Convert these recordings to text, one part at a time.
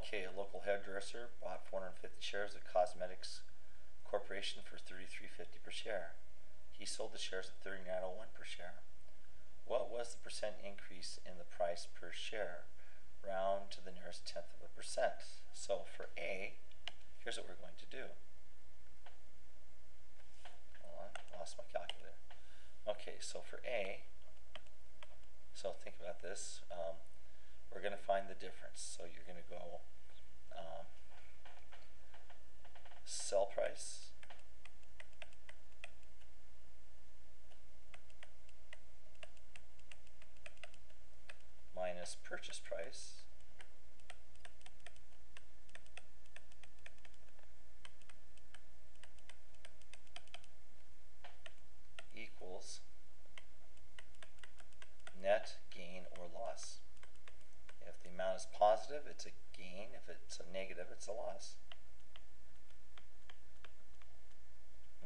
Okay, a local hairdresser bought 450 shares of Cosmetics Corporation for $33.50 per share. He sold the shares at $39.01 per share. What was the percent increase in the price per share? Round to the nearest tenth of a percent. So for A, here's what we're going to do. Hold on, lost my calculator. Okay, so for A, so think about this. We're going to find the difference. So you're going to go sell price minus purchase price equals net gain or loss. If the amount is positive, it's a gain. If it's a negative, it's a loss.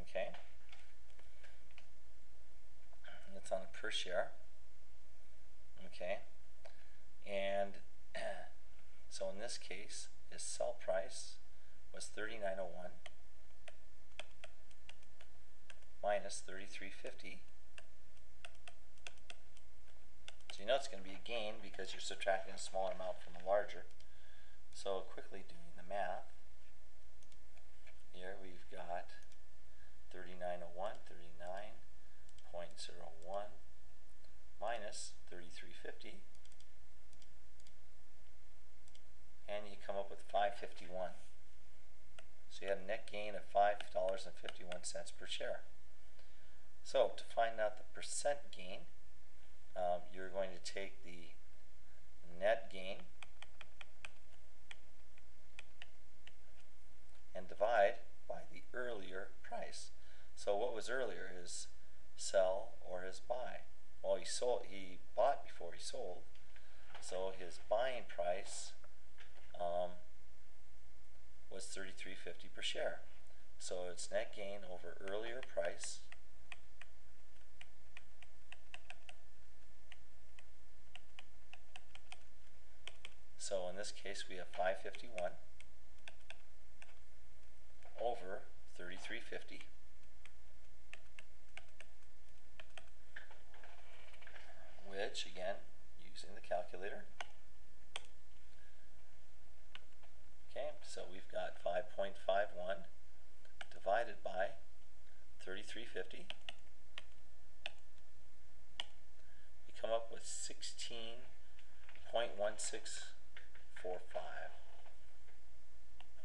Okay? It's on a per share. Okay? And so in this case, his sell price was $39.01 minus $33.50. So you know it's going to be a gain because you're subtracting a smaller amount from a larger. So quickly doing the math, here we've got 39.01, 39.01 minus 33.50, and you come up with 551. So you had a net gain of $5.51 per share. So to find out the percent gain, you're going to take the net gain and divide by the earlier price. So what was earlier, his sell or his buy? Well, he bought before he sold, so his buying price was $33.50 per share. So it's net gain over earlier price so in this case we have 551 over 33.50, which again, using the calculator, okay, so we've got 5.51 divided by 33.50. We come up with 16.1645.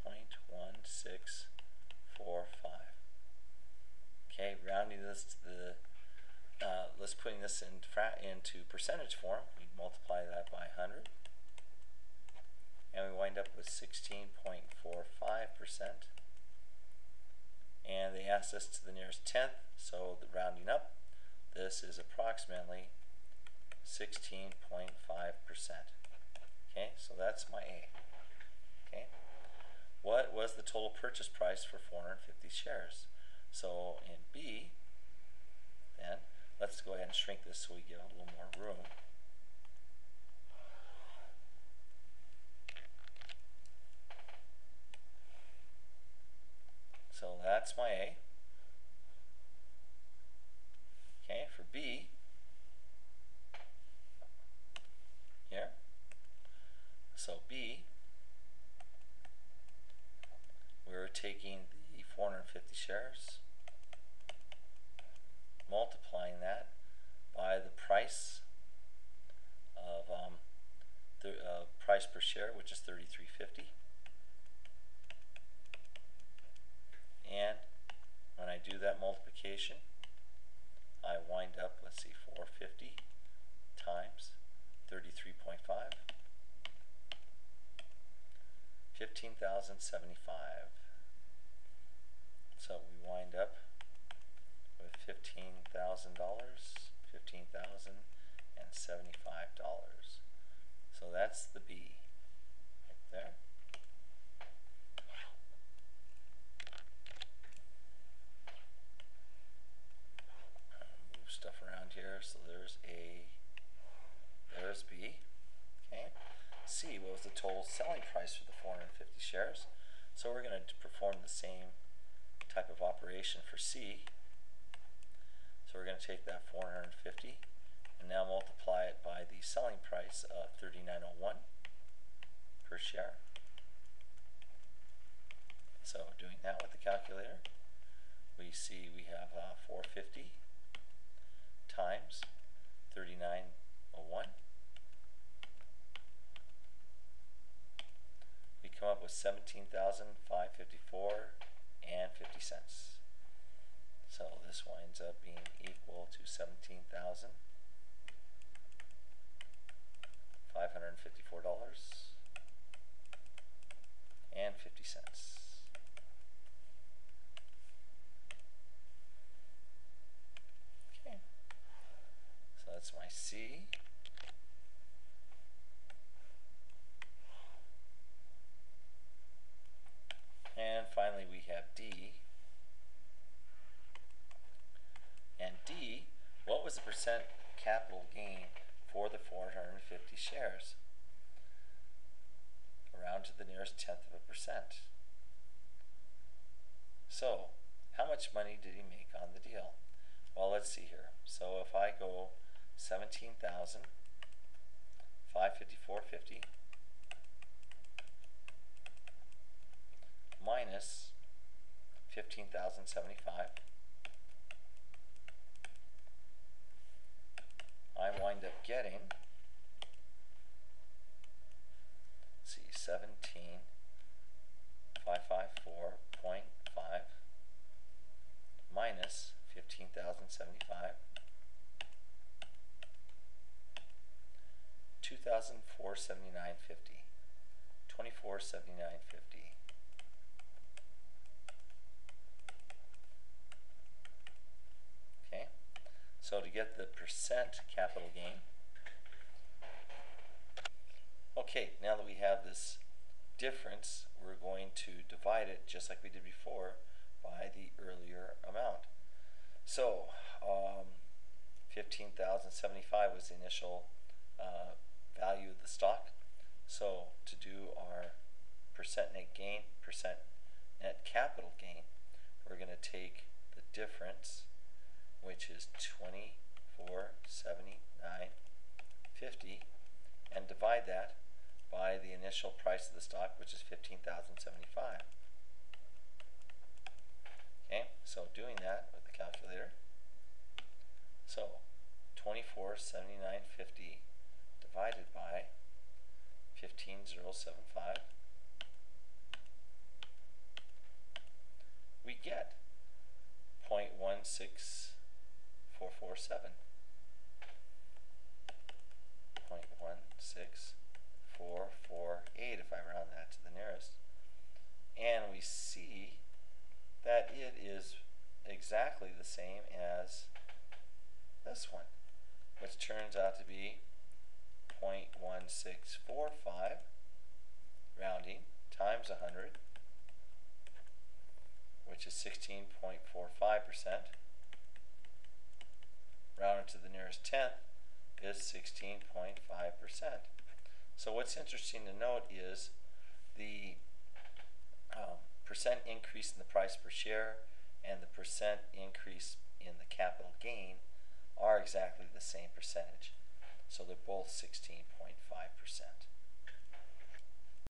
0.1645. Okay, rounding this to the let's putting this into percentage form. We multiply that by 100, and we wind up with 16.45%. And they asked us to the nearest tenth, so the rounding up, this is approximately 16.5%. Okay, so that's my A. Okay, what was the total purchase price for 450 shares? So in B, then, let's go ahead and shrink this so we get a little more room. So that's my A. Okay, for B, here, so B, we're taking the 450 shares, multiplying that by the price of price per share, which is $33.50, and when I do that multiplication, I wind up, let's see, 450 times 33.5, 15,075. So we wind up with $15,000, $15,075. So that's the B right there. Move stuff around here. So there's A, there's B. Okay. C, what was the total selling price for the 450 shares. So we're going to perform the same type of operation for C. So we're going to take that 450 and now multiply it by the selling price of $39.01 per share. So doing that with the calculator, we see we have 450 times 39.01. We come up with $17,554.50. So this winds up being equal to $17,554.50. Okay, so that's my C. And finally we have D. And D, what was the percent capital gain for the 450 shares? Around to the nearest tenth of a percent. So, how much money did he make on the deal? Well, let's see here. So if I go 17,554.50 minus 15,075, I wind up getting, let's see, 17,554.5 minus 15,075, 2,479.50, 2479.50. Okay, so to get the percent capital gain, okay, now that we have this difference, we're going to divide it just like we did before by the earlier amount. So 15,075 was the initial value of the stock. So to do our percent net gain, percent net capital gain, we're going to take the difference, which is 2479.50, and divide that by the initial price of the stock, which is 15,075. Okay, so doing that with the calculator, so 2479.50 divided by 15,075, we get 0.16447. 0.16448 if I round that to the nearest. And we see that it is exactly the same as this one, which turns out to be 0.1645 rounding times 100, which is 16.45%, rounded to the nearest tenth is 16.5%. So what's interesting to note is the percent increase in the price per share and the percent increase in the capital gain are exactly the same percentage. So they're both 16.5%.